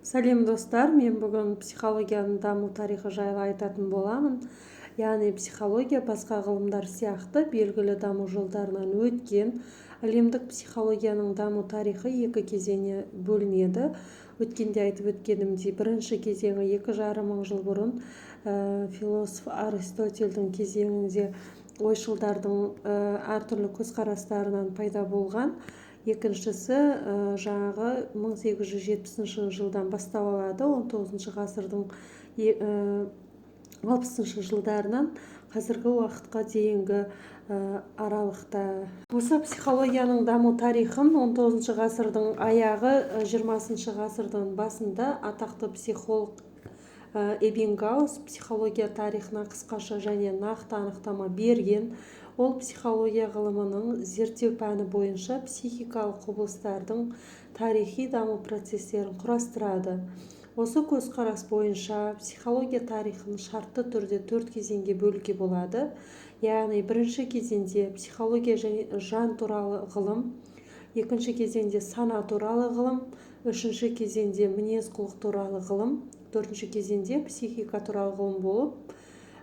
Сәлем достар, мен бүгін психологияның даму тарихы жайлы айтатын боламын. Яғни психология басқа ғылымдар сияқты белгілі даму жолдарынан өткен. Әлемдік психологияның даму тарихы екі кезеңе бөлінеді. Өткенде айтып өткенімдей, бірінші кезеңі 2,5 мың жыл бұрын философ Аристотельдің кезеңінде ойшылдардың әртүрлі көзқарастарынан пайда болған. Екіншісі жаңағы 1870 жылдан бастап алады. 19 ғасырдың 60 жылдарынан қазіргі уақытқа дейінгі аралықта. Осы психологияның даму тарихын 19 ғасырдың аяғы, 20 ғасырдың басында атақты психолог Эббингаус психология тарихына қысқаша және нақты анықтама берген. Ол психология ғылымының зерттеу пәні бойынша психикалық құбылыстардың тарихи даму процестерін құрастырады. Осы көзқарас бойынша психология тарихын шартты түрде 4 кезеңге бөлуге болады. Яғни бірінші кезеңде психология және жан туралы ғылым, екінші кезеңде сана туралы ғылым, үшінші кезеңде мінез құлық туралы ғылым, төртінші кезеңде психика туралы ғылым болып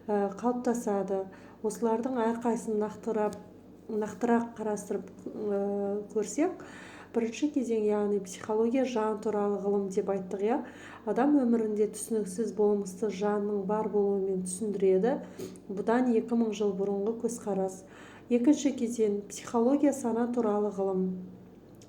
қалыптасады. Осылардың әрқайсысын нақтырақ қарастырып көрсек, бірінші кезең, яғни психология жан туралы ғылым деп айттық. Адам өмірінде түсініксіз болмысты жанның бар болуымен түсіндіреді. Бұдан 2000 жыл бұрынғы көзқарас. Екінші кезең психология сана туралы ғылым.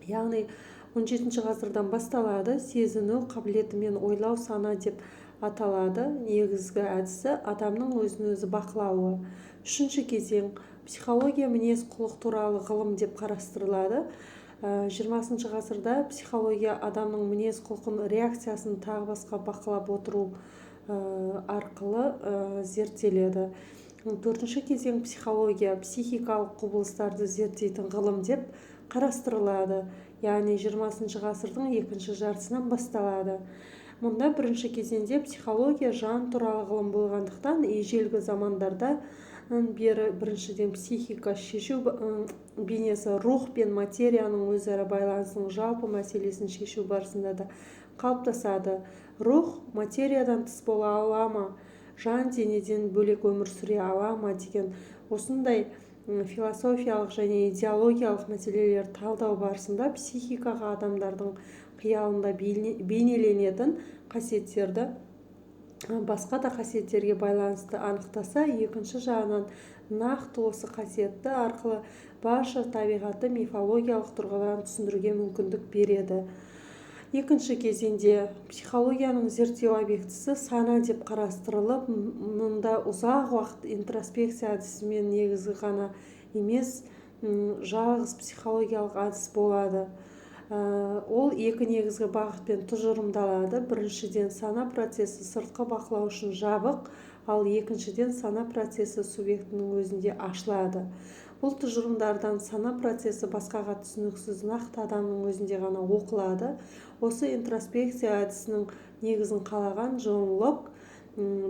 Яғни 17 ғасырдан басталады. Сезіну қабілетімен ойлау сана деп аталады. Негізгі әдісі адамның өзін-өзі бақылауы. Үшінші кезең психология мінез құлық туралы ғылым деп қарастырылады. 20 ғасырда психология адамның мінез құлқын, реакциясын тағы басқа бақылап отыру арқылы зерттеледі. Төртінші кезең психология психикалық құбылыстарды зерттейтін ғылым деп қарастырылады. Яғни 20 ғасырдың екінші жартысынан басталады. Мұнда бірінші кезеңде психология жан туралы ғылым болғандықтан ежелгі замандарда бері біріншіден психика шешу бейнесі рух пен материяның өзара байланысының жалпы мәселесін шешу барысында да қалыптасады. Рух материядан тыс бола ала ма, жан денеден бөлек өмір сүре ала ма деген осындай философиялық және идеологиялық мәселелер талдау барысында психикаға адамдардың қиялында бейнеленетін қасиеттерді басқа да қасиеттерге байланысты анықтаса, екінші жағынан нақты осы қасиетті арқылы барша табиғатты мифологиялық тұрғыдан түсіндіруге мүмкіндік береді. Екінші кезеңде психологияның зерттеу объектісі сана деп қарастырылып, мұнда ұзақ уақыт интроспекция әдісімен негізгі ғана емес, жалғыз психологиялық әдіс болады. Ол екі негізгі бағытпен тұжырымдалады. Біріншіден сана процесі сыртқы бақылау үшін жабық, ал екіншіден сана процесі субъектінің өзінде ашылады. Бұл тұжырымдардан сана процесі басқаға түсініксіз нақты адамның өзінде ғана оқылады. Осы интроспекция әдісінің негізін қалаған Джон Лок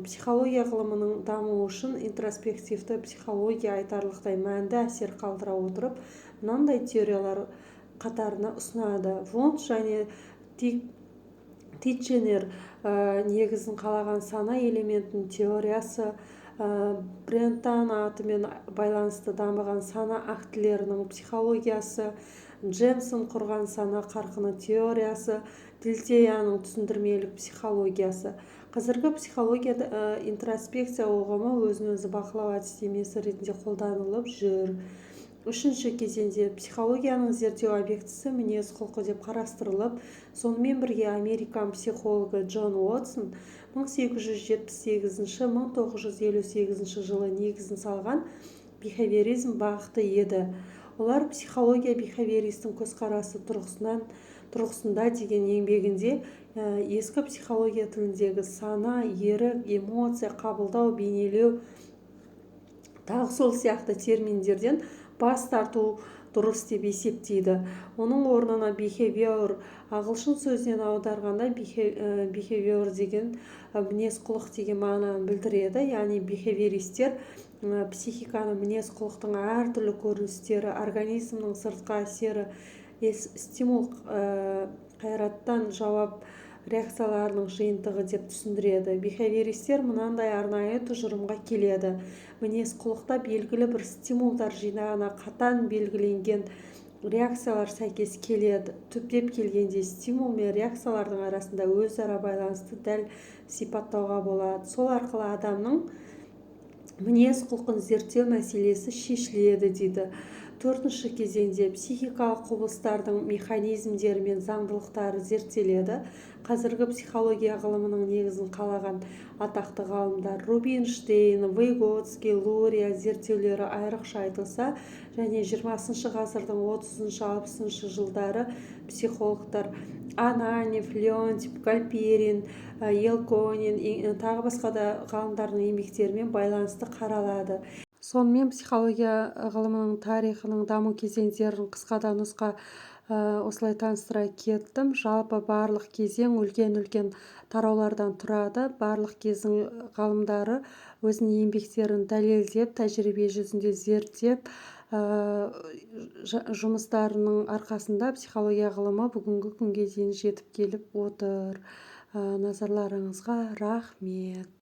психология ғылымының дамуы үшін интроспективті психология айтарлықтай мәнді әсер қалдыра отырып, мынандай теориялар қатарына ұсынады. Вунт және Титченер негізін қалаған сана элементінің теориясы, Брентан атымен байланысты дамыған сана актілерінің психологиясы, Джемсон құрған сана қарқыны теориясы, Дильтеяның түсіндірмелік психологиясы. Қазіргі психологияда интроспекция ұғымы өзін-өзі бақылау әдістемесі ретінде қолданылып жүр. Үшінші кезеңде психологияның зерттеу объектісі мінез құлқы деп қарастырылып, сонымен бірге американ психологы Джон Уотсон 1878-1958 жылы негізін салған бихевиоризм бағыты еді. Олар психология бихевиористің көзқарасы тұрғысында деген еңбегінде ескі психология тіліндегі сана, ерік, эмоция, қабылдау, бейнелеу тағы сол сияқты терминдерден бас тарту дұрыс деп есептейді. Оның орнына behavior, ағылшын сөзінен аударғанда behavior деген мінез құлық деген мағынаны білдіреді. Яғни behavioристер психиканы мінез құлықтың әртүрлі көріністері, организмнің сыртқы әсері, стимул қайраттан жауап реакцияларының жиынтығы деп түсіндіреді. Бихевиористер мынандай арнайы тұжырымға келеді: мінез-құлықта белгілі бір стимулдар жинағына қатаң белгіленген реакциялар сәйкес келеді. Түптеп келгенде стимул мен реакциялардың арасында өзара байланысты дәл сипаттауға болады. Сол арқылы адамның мінез-құлқын зерттеу мәселесі шешіледі дейді. Төртінші кезеңде психикалық құбылыстардың механизмдері мен заңдылықтары зерттеледі. Қазіргі психология ғылымының негізін қалаған атақты ғалымдар Рубинштейн, Выготский, Лурия зерттеулері айрықша айтылса, және 20 ғасырдың 30-60 жылдары психологтар Ананев, Леонтьев, Гальперин, Елконин тағы басқа да ғалымдардың еңбектерімен байланысты қаралады. Сонымен психология ғылымының тарихының даму кезеңдерін қысқада нұсқа осылай таныстыра кеттім. Жалпы барлық кезең үлкен тараулардан тұрады. Барлық кезең ғалымдары өзінің еңбектерін дәлелдеп, тәжірибе жүзінде зерттеп, жұмыстарының арқасында психология ғылымы бүгінгі күнге дейін жетіп келіп отыр. Назарларыңызға рахмет.